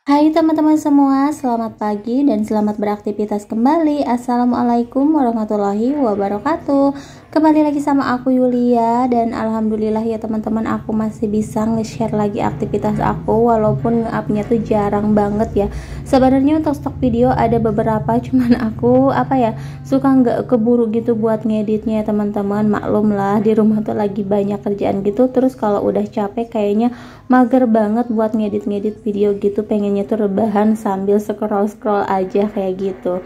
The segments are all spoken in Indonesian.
Hai teman-teman semua, selamat pagi dan selamat beraktivitas kembali. Assalamualaikum warahmatullahi wabarakatuh. Kembali lagi sama aku Yulia, dan alhamdulillah ya teman-teman, aku masih bisa nge-share lagi aktivitas aku walaupun nge-upnya tuh jarang banget ya. Sebenarnya untuk stok video ada beberapa, cuman aku suka nggak keburu gitu buat ngeditnya ya teman-teman. Maklum lah, di rumah tuh lagi banyak kerjaan gitu, terus kalau udah capek kayaknya mager banget buat ngedit-ngedit video gitu, pengennya tuh rebahan sambil scroll-scroll aja kayak gitu.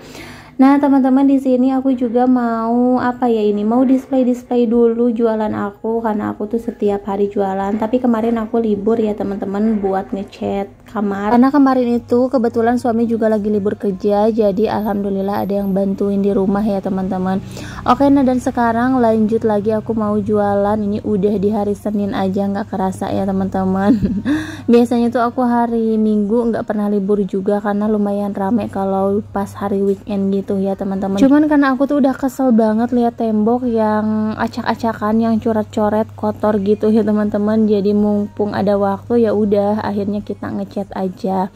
Nah teman-teman, di sini aku juga mau mau display dulu jualan aku, karena aku tuh setiap hari jualan, tapi kemarin aku libur ya teman-teman buat ngecat kamar, karena kemarin itu kebetulan suami juga lagi libur kerja, jadi alhamdulillah ada yang bantuin di rumah ya teman-teman. Oke, nah dan sekarang lanjut lagi, aku mau jualan. Ini udah di hari Senin aja, nggak kerasa ya teman-teman. Biasanya tuh aku hari Minggu nggak pernah libur juga, karena lumayan rame kalau pas hari weekend gitu ya teman-teman. Cuman karena aku tuh udah kesel banget lihat tembok yang acak-acakan, yang coret-coret kotor gitu ya teman-teman. Jadi mumpung ada waktu, ya udah akhirnya kita ngecat aja.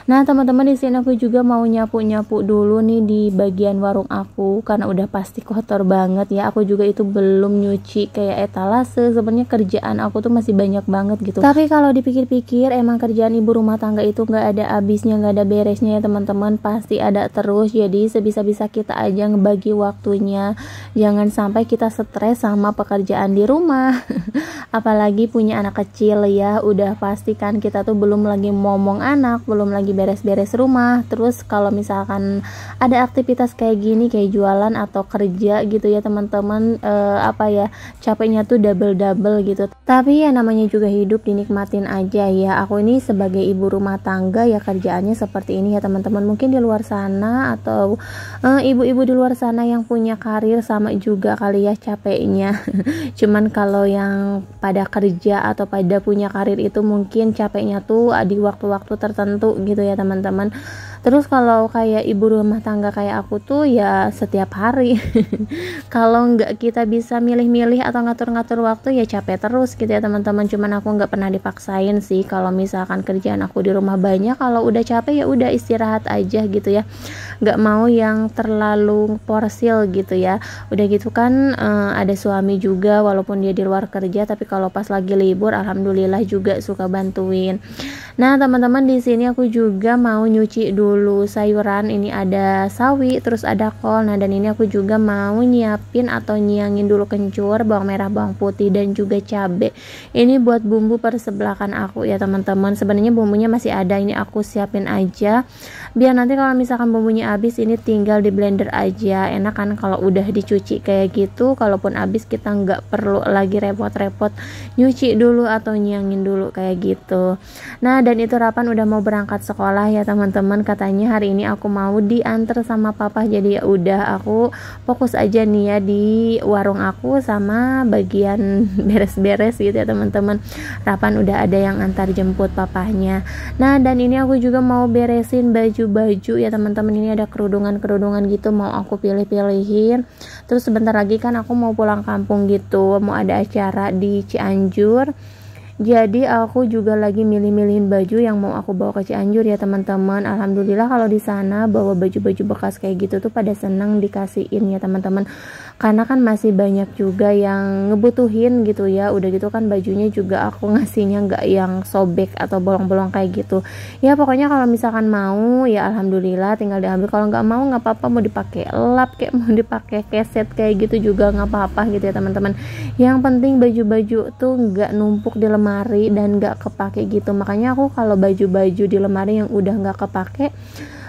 Nah teman-teman, di sini aku juga mau nyapu-nyapu dulu nih di bagian warung aku, karena udah pasti kotor banget ya. Aku juga itu belum nyuci kayak etalase. Sebenarnya kerjaan aku tuh masih banyak banget gitu, tapi kalau dipikir-pikir emang kerjaan ibu rumah tangga itu nggak ada habisnya, nggak ada beresnya ya teman-teman, pasti ada terus. Jadi sebisa-bisa kita aja ngebagi waktunya, jangan sampai kita stres sama pekerjaan di rumah. Apalagi punya anak kecil ya, udah pasti kan kita tuh belum lagi ngomong anak, belum lagi beres-beres rumah. Terus kalau misalkan ada aktivitas kayak gini, kayak jualan atau kerja gitu ya teman-teman, capeknya tuh double gitu. Tapi ya namanya juga hidup, dinikmatin aja ya. Aku ini sebagai ibu rumah tangga ya kerjaannya seperti ini ya teman-teman. Mungkin di luar sana atau ibu-ibu di luar sana yang punya karir sama juga kali ya capeknya. Cuman kalau yang pada kerja atau pada punya karir itu mungkin capeknya tuh di waktu-waktu tertentu gitu ya teman-teman. Terus kalau kayak ibu rumah tangga kayak aku tuh ya setiap hari. Kalau nggak kita bisa milih-milih atau ngatur-ngatur waktu, ya capek terus gitu ya teman-teman. Cuman aku nggak pernah dipaksain sih. Kalau misalkan kerjaan aku di rumah banyak, kalau udah capek ya udah istirahat aja gitu ya. Nggak mau yang terlalu porsil gitu ya. Udah gitu kan ada suami juga, walaupun dia di luar kerja, tapi kalau pas lagi libur alhamdulillah juga suka bantuin. Nah teman-teman, di sini aku juga mau nyuci dulu sayuran. Ini ada sawi, terus ada kol. Nah dan ini aku juga mau nyiapin atau nyiangin dulu kencur, bawang merah, bawang putih, dan juga cabai. Ini buat bumbu persebelakan aku ya teman-teman. Sebenarnya bumbunya masih ada, ini aku siapin aja biar nanti kalau misalkan bumbunya habis, ini tinggal di blender aja. Enak kan kalau udah dicuci kayak gitu, kalaupun habis kita nggak perlu lagi repot-repot nyuci dulu atau nyiangin dulu kayak gitu. Nah dan itu Rapan udah mau berangkat sekolah ya teman-teman. Katanya hari ini aku mau diantar sama papa, jadi ya udah aku fokus aja nih ya di warung aku sama bagian beres-beres gitu ya teman-teman. Rapan udah ada yang antar jemput papahnya. Nah dan ini aku juga mau beresin baju-baju ya teman-teman. Ini ada kerudungan gitu, mau aku pilih-pilihin. Terus sebentar lagi kan aku mau pulang kampung gitu, mau ada acara di Cianjur. Jadi aku juga lagi milih-milihin baju yang mau aku bawa ke Cianjur ya teman-teman. Alhamdulillah kalau di sana bawa baju-baju bekas kayak gitu tuh pada seneng dikasihin ya teman-teman, karena kan masih banyak juga yang ngebutuhin gitu ya. Udah gitu kan bajunya juga aku ngasihnya nggak yang sobek atau bolong-bolong kayak gitu ya. Pokoknya kalau misalkan mau ya alhamdulillah tinggal diambil, kalau nggak mau nggak apa-apa, mau dipakai lap kayak mau dipakai keset kayak gitu juga nggak apa-apa gitu ya teman-teman. Yang penting baju-baju tuh nggak numpuk di lemari dan nggak kepake gitu. Makanya aku kalau baju-baju di lemari yang udah nggak kepake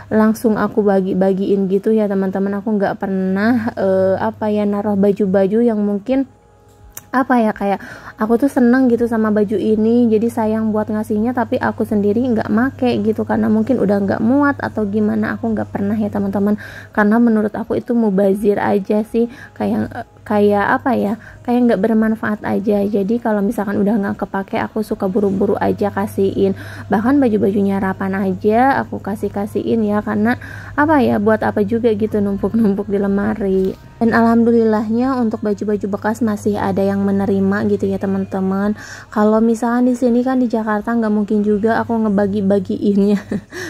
langsung aku bagi-bagiin gitu ya teman-teman. Aku nggak pernah naruh baju-baju yang mungkin kayak aku tuh seneng gitu sama baju ini, jadi sayang buat ngasihnya tapi aku sendiri nggak make gitu, karena mungkin udah nggak muat atau gimana. Aku nggak pernah ya teman-teman, karena menurut aku itu mubazir aja sih, kayak nggak bermanfaat aja. Jadi kalau misalkan udah nggak kepake, aku suka buru-buru aja kasihin. Bahkan baju-bajunya Rapan aja aku kasihin ya, karena buat apa juga gitu numpuk-numpuk di lemari. Dan alhamdulillahnya untuk baju-baju bekas masih ada yang menerima gitu ya teman-teman. Kalau misalkan di sini kan di Jakarta nggak mungkin juga aku ngebagi-bagiinnya.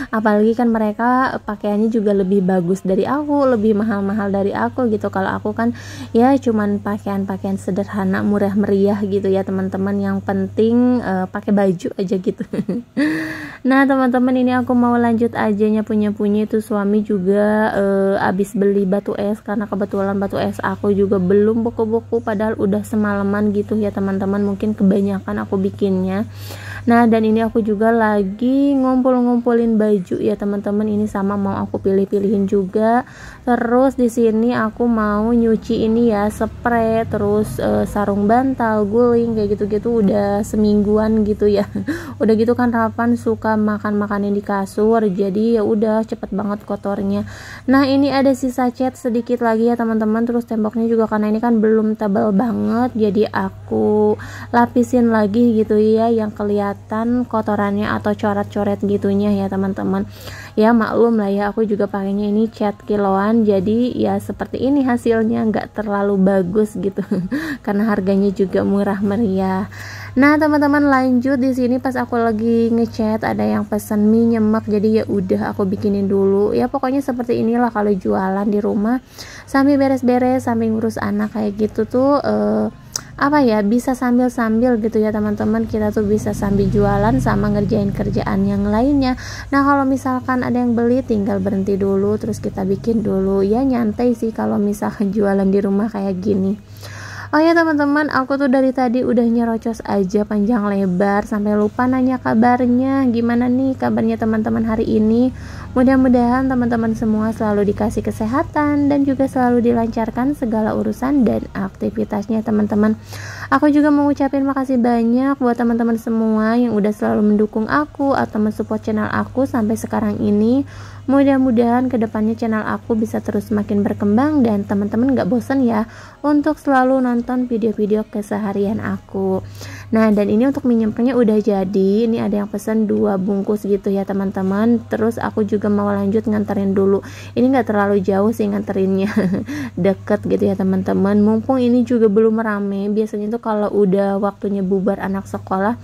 Apalagi kan mereka pakaiannya juga lebih bagus dari aku, lebih mahal-mahal dari aku gitu. Kalau aku kan ya cuman pakaian-pakaian sederhana, murah meriah gitu ya teman-teman. Yang penting pakai baju aja gitu. Nah teman-teman, ini aku mau lanjut aja nyapu-nyapunya. Itu suami juga abis beli batu es, karena kebetulan batu es aku juga belum beku-beku padahal udah semalaman gitu ya teman-teman, mungkin kebanyakan aku bikinnya. Nah dan ini aku juga lagi ngumpul-ngumpulin baju ya teman-teman, ini sama mau aku pilih-pilihin juga. Terus di sini aku mau nyuci ini ya, spray, terus sarung bantal, guling kayak gitu-gitu udah semingguan gitu ya. Udah gitu kan Rapan suka makan-makanin di kasur, jadi ya udah cepet banget kotornya. Nah ini ada sisa cat sedikit lagi ya teman-teman, terus temboknya juga karena ini kan belum tebal banget, jadi aku lapisin lagi gitu ya, yang kelihatan kotorannya atau coret-coret gitunya ya teman-teman. Ya maklum lah ya, aku juga pakainya ini cat kiloan, jadi ya seperti ini hasilnya, nggak terlalu bagus gitu karena harganya juga murah meriah. Nah teman-teman, lanjut di sini pas aku lagi ngechat ada yang pesan mie nyemek, jadi ya udah aku bikinin dulu. Ya pokoknya seperti inilah kalau jualan di rumah sambil beres-beres sambil ngurus anak kayak gitu tuh apa ya, bisa sambil-sambil gitu ya teman-teman, kita tuh bisa sambil jualan sama ngerjain kerjaan yang lainnya. Nah kalau misalkan ada yang beli tinggal berhenti dulu terus kita bikin dulu, ya nyantai sih kalau misalkan jualan di rumah kayak gini. Oh ya teman-teman, aku tuh dari tadi udah nyerocos aja panjang lebar sampai lupa nanya kabarnya. Gimana nih kabarnya teman-teman hari ini? Mudah-mudahan teman-teman semua selalu dikasih kesehatan dan juga selalu dilancarkan segala urusan dan aktivitasnya teman-teman. Aku juga mau ucapin makasih banyak buat teman-teman semua yang udah selalu mendukung aku atau mensupport channel aku sampai sekarang ini. Mudah-mudahan kedepannya channel aku bisa terus semakin berkembang dan teman-teman gak bosan ya untuk selalu nonton video-video keseharian aku. Nah dan ini untuk mie nyempenya udah jadi, ini ada yang pesan 2 bungkus gitu ya teman-teman. Terus aku juga mau lanjut nganterin dulu, ini gak terlalu jauh sih nganterinnya deket gitu ya teman-teman, mumpung ini juga belum rame. Biasanya tuh kalau udah waktunya bubar anak sekolah,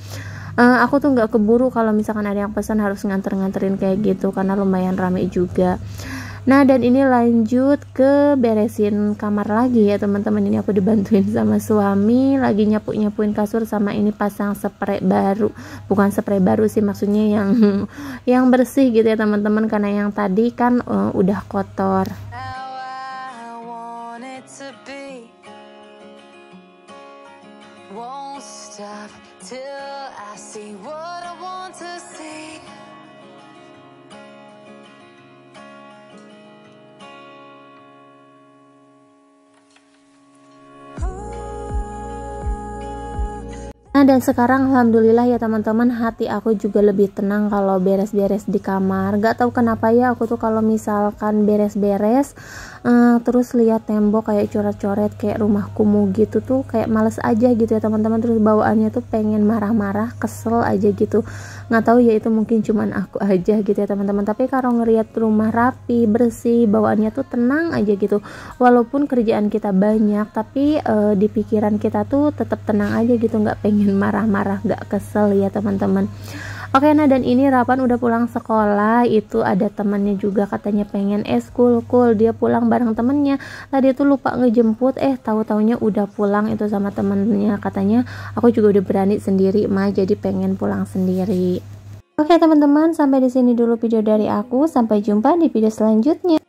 aku tuh nggak keburu kalau misalkan ada yang pesan harus nganterin kayak gitu karena lumayan rame juga. Nah dan ini lanjut ke beresin kamar lagi ya teman-teman, ini aku dibantuin sama suami lagi nyapuin kasur sama ini pasang spray baru, bukan spray baru sih maksudnya yang bersih gitu ya teman-teman, karena yang tadi kan udah kotor. Till I see what I want to see. Nah dan sekarang alhamdulillah ya teman-teman, hati aku juga lebih tenang kalau beres-beres di kamar. Gak tahu kenapa ya, aku tuh kalau misalkan beres-beres terus lihat tembok kayak coret-coret kayak rumah kumuh gitu tuh kayak males aja gitu ya teman-teman, terus bawaannya tuh pengen marah-marah, kesel aja gitu. Nggak tahu ya, itu mungkin cuman aku aja gitu ya teman-teman, tapi kalau ngelihat rumah rapi bersih bawaannya tuh tenang aja gitu. Walaupun kerjaan kita banyak tapi di pikiran kita tuh tetap tenang aja gitu, nggak pengen marah-marah, nggak kesel ya teman-teman. Oke, nah dan ini Rapan udah pulang sekolah, itu ada temannya juga katanya pengen eskul, dia pulang bareng temennya. Tadi tuh lupa ngejemput, tahu-taunya udah pulang itu sama temennya. Katanya aku juga udah berani sendiri mah, jadi pengen pulang sendiri. Oke teman-teman, sampai di sini dulu video dari aku. Sampai jumpa di video selanjutnya.